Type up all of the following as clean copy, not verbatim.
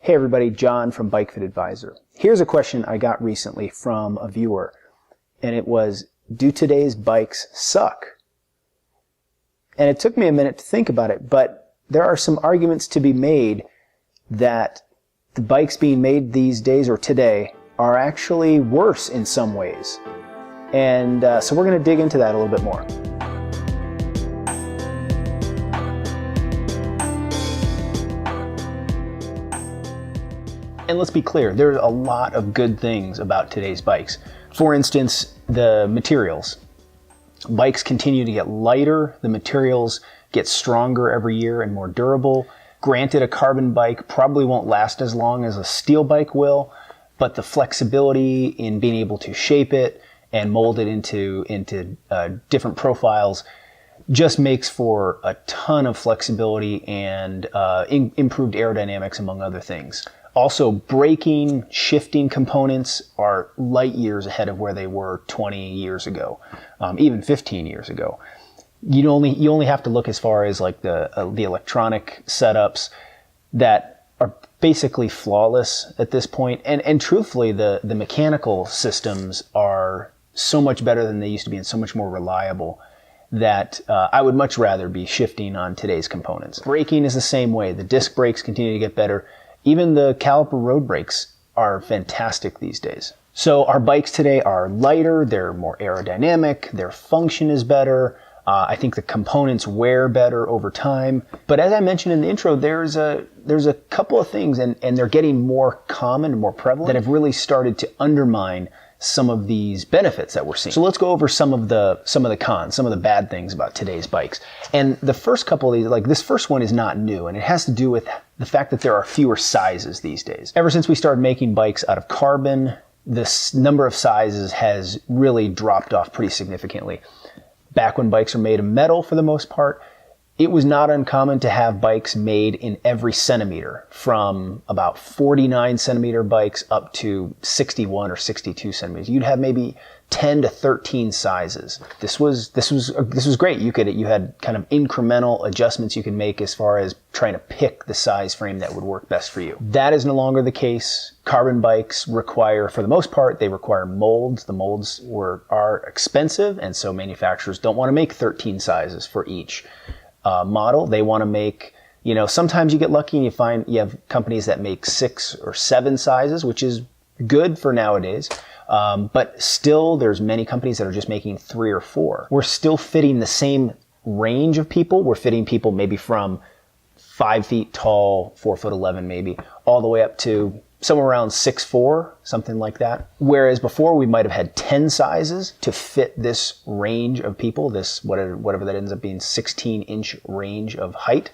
Hey everybody, John from Bike Fit Advisor. Here's a question I got recently from a viewer, and it was, do today's bikes suck? And it took me a minute to think about it, but there are some arguments to be made that the bikes being made these days or today are actually worse in some ways. And so we're going to dig into that a little bit more. And let's be clear, there's a lot of good things about today's bikes. For instance, the materials. Bikes continue to get lighter, the materials get stronger every year and more durable. Granted, a carbon bike probably won't last as long as a steel bike will, but the flexibility in being able to shape it and mold it into different profiles just makes for a ton of flexibility and improved aerodynamics, among other things. Also, braking, shifting components are light years ahead of where they were 20 years ago, even 15 years ago. You only have to look as far as like the electronic setups that are basically flawless at this point. And truthfully, the mechanical systems are so much better than they used to be and so much more reliable that I would much rather be shifting on today's components. Braking is the same way. The disc brakes continue to get better. Even the caliper road brakes are fantastic these days. So our bikes today are lighter, they're more aerodynamic, their function is better. I think the components wear better over time. But as I mentioned in the intro, there's a couple of things, and they're getting more common and more prevalent, that have really started to undermine some of these benefits that we're seeing. So let's go over some of the cons, some of the bad things about today's bikes. And the first couple of these, like this first one is not new, and it has to do with the fact that there are fewer sizes these days. Ever since we started making bikes out of carbon, this number of sizes has really dropped off pretty significantly. Back when bikes were made of metal for the most part, it was not uncommon to have bikes made in every centimeter, from about 49 centimeter bikes up to 61 or 62 centimeters. You'd have maybe 10 to 13 sizes. This was great. You had kind of incremental adjustments you could make as far as trying to pick the size frame that would work best for you. That is no longer the case. Carbon bikes require, for the most part, they require molds. The molds are expensive, and so manufacturers don't want to make 13 sizes for each model. They want to make, sometimes you get lucky and you find you have companies that make 6 or 7 sizes, which is good for nowadays. But still, there's many companies that are just making 3 or 4. We're still fitting the same range of people. We're fitting people maybe from 5 feet tall, 4'11" maybe, all the way up to somewhere around 6'4", something like that. Whereas before we might have had 10 sizes to fit this range of people, this whatever that ends up being, 16-inch range of height.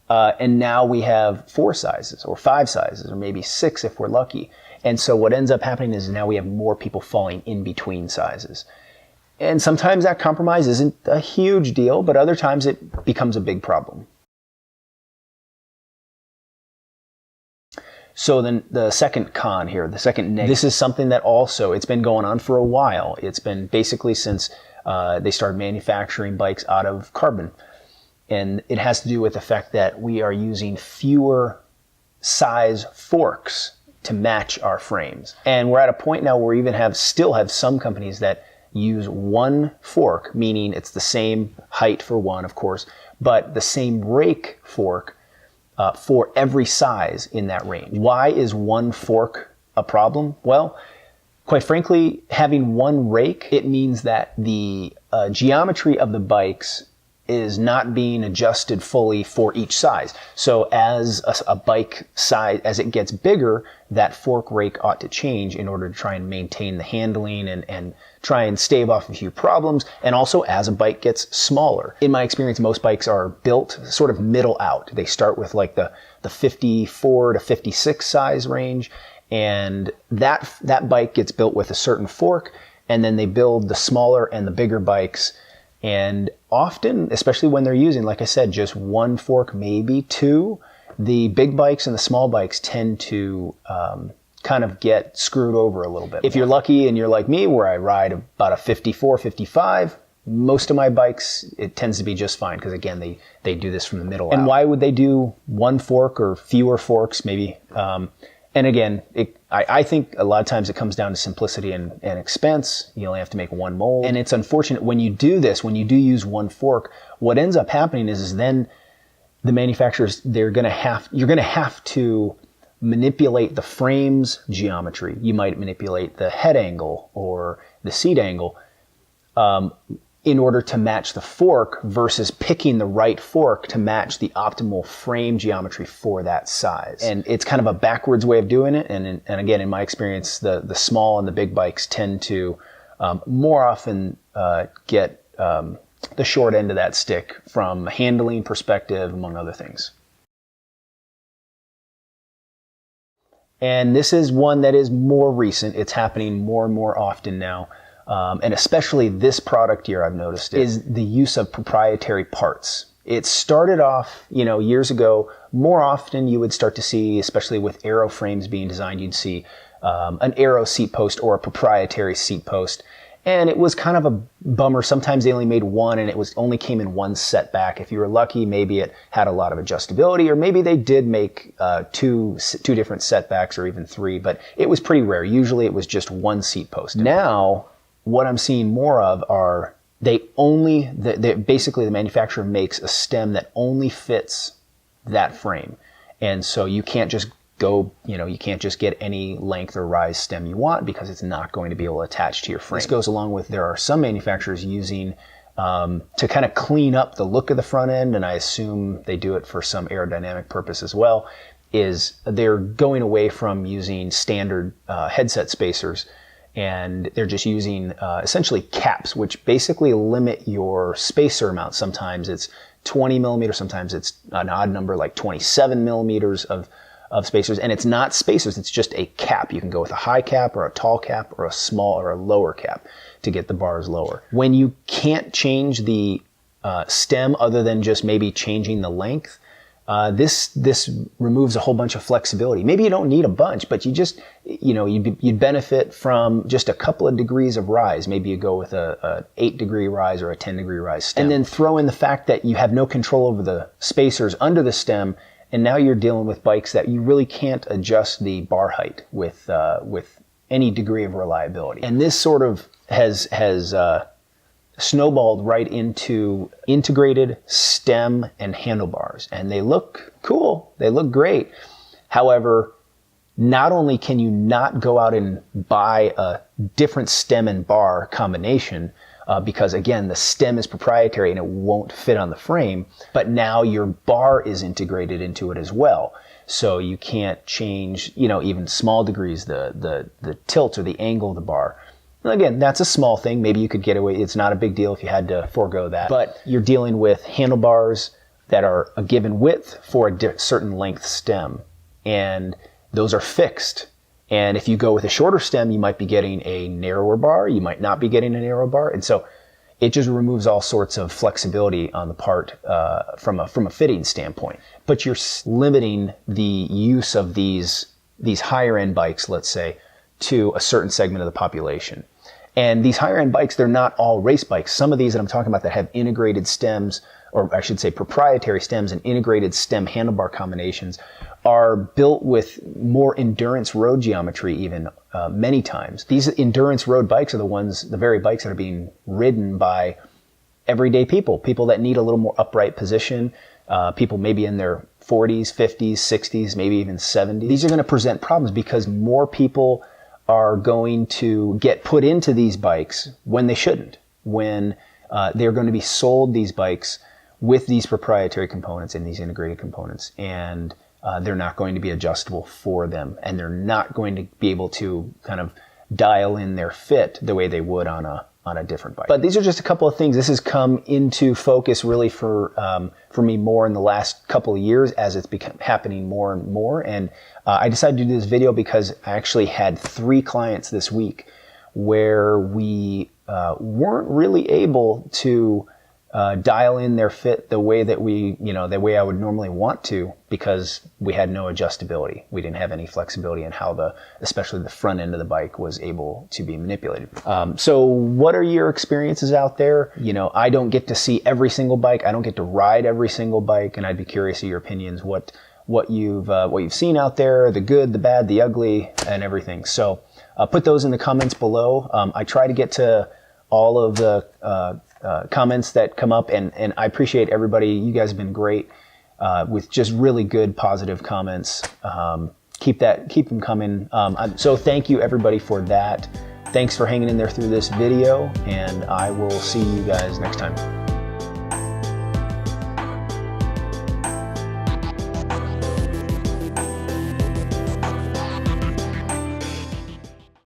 And now we have 4 sizes or 5 sizes or maybe 6 if we're lucky. And so what ends up happening is now we have more people falling in between sizes. And sometimes that compromise isn't a huge deal, but other times it becomes a big problem. So then the second con here, the second negative, this is something that also, it's been going on for a while. It's been basically since they started manufacturing bikes out of carbon. And it has to do with the fact that we are using fewer size forks to match our frames. And we're at a point now where we still have some companies that use one fork, meaning it's the same height for one, of course, but the same rake fork for every size in that range. Why is one fork a problem? Well, quite frankly, having one rake, it means that the geometry of the bikes is not being adjusted fully for each size. So as a bike size, as it gets bigger, that fork rake ought to change in order to try and maintain the handling and try and stave off a few problems. And also as a bike gets smaller. In my experience, most bikes are built sort of middle out. They start with like the 54 to 56 size range, and that bike gets built with a certain fork, and then they build the smaller and the bigger bikes. And often, especially when they're using, like I said, just one fork, maybe 2, the big bikes and the small bikes tend to kind of get screwed over a little bit. If you're lucky and you're like me, where I ride about a 54, 55, most of my bikes, it tends to be just fine because, again, they do this from the middle out. And why would they do one fork or fewer forks maybe? And again, I think a lot of times it comes down to simplicity and expense. You only have to make one mold. And it's unfortunate when you do this, when you do use one fork, what ends up happening is then the manufacturers, you're going to have to manipulate the frame's geometry. You might manipulate the head angle or the seat angle in order to match the fork versus picking the right fork to match the optimal frame geometry for that size. And it's kind of a backwards way of doing it. And again, in my experience, the small and the big bikes tend to more often get the short end of that stick from a handling perspective, among other things. And this is one that is more recent. It's happening more and more often now. And especially this product here, I've noticed, is the use of proprietary parts. It started off, years ago, more often you would start to see, especially with aero frames being designed, you'd see an aero seat post or a proprietary seat post. And it was kind of a bummer. Sometimes they only made one and it only came in one setback. If you were lucky, maybe it had a lot of adjustability, or maybe they did make two different setbacks or even three, but it was pretty rare. Usually it was just one seat post. Now, what I'm seeing more of are basically the manufacturer makes a stem that only fits that frame. And so you can't just you can't just get any length or rise stem you want because it's not going to be able to attach to your frame. This goes along with, there are some manufacturers using to kind of clean up the look of the front end, and I assume they do it for some aerodynamic purpose as well, is they're going away from using standard headset spacers. And they're just using essentially caps, which basically limit your spacer amount. Sometimes it's 20 millimeters, sometimes it's an odd number like 27 millimeters of spacers. And it's not spacers, it's just a cap. You can go with a high cap or a tall cap or a small or a lower cap to get the bars lower. When you can't change the stem other than just maybe changing the length, this removes a whole bunch of flexibility. Maybe you don't need a bunch, but you just, you'd benefit from just a couple of degrees of rise. Maybe you go with a 8-degree rise or a 10-degree rise stem. And then throw in the fact that you have no control over the spacers under the stem, and now you're dealing with bikes that you really can't adjust the bar height with any degree of reliability. And this sort of has snowballed right into integrated stem and handlebars, and they look cool, they look great. However, not only can you not go out and buy a different stem and bar combination because again the stem is proprietary and it won't fit on the frame, but now your bar is integrated into it as well, so you can't change even small degrees the tilt or the angle of the bar. Again, that's a small thing. Maybe you could get away. It's not a big deal if you had to forego that. But you're dealing with handlebars that are a given width for a certain length stem. And those are fixed. And if you go with a shorter stem, you might be getting a narrower bar. You might not be getting a narrow bar. And so it just removes all sorts of flexibility on the part from a fitting standpoint. But you're limiting the use of these higher end bikes, let's say, to a certain segment of the population. And these higher end bikes, they're not all race bikes. Some of these that I'm talking about that have integrated stems, or I should say proprietary stems and integrated stem handlebar combinations, are built with more endurance road geometry even many times. These endurance road bikes are the very bikes that are being ridden by everyday people that need a little more upright position, people maybe in their 40s, 50s, 60s, maybe even 70s. These are going to present problems because more people are going to get put into these bikes when they shouldn't, when they're going to be sold these bikes with these proprietary components and these integrated components, and they're not going to be adjustable for them, and they're not going to be able to kind of dial in their fit the way they would on a different bike. But these are just a couple of things. This has come into focus really for me more in the last couple of years as it's become happening more and more. And I decided to do this video because I actually had 3 clients this week where we weren't really able to dial in their fit the way that the way I would normally want to, because we had no adjustability. We didn't have any flexibility in how especially the front end of the bike was able to be manipulated. So what are your experiences out there? I don't get to see every single bike. I don't get to ride every single bike, and I'd be curious of your opinions, what you've seen out there, the good, the bad, the ugly, and everything. So put those in the comments below. I try to get to all of the comments that come up, and I appreciate everybody. You guys have been great with just really good positive comments. Keep them coming. So thank you everybody for that. Thanks for hanging in there through this video, and I will see you guys next time.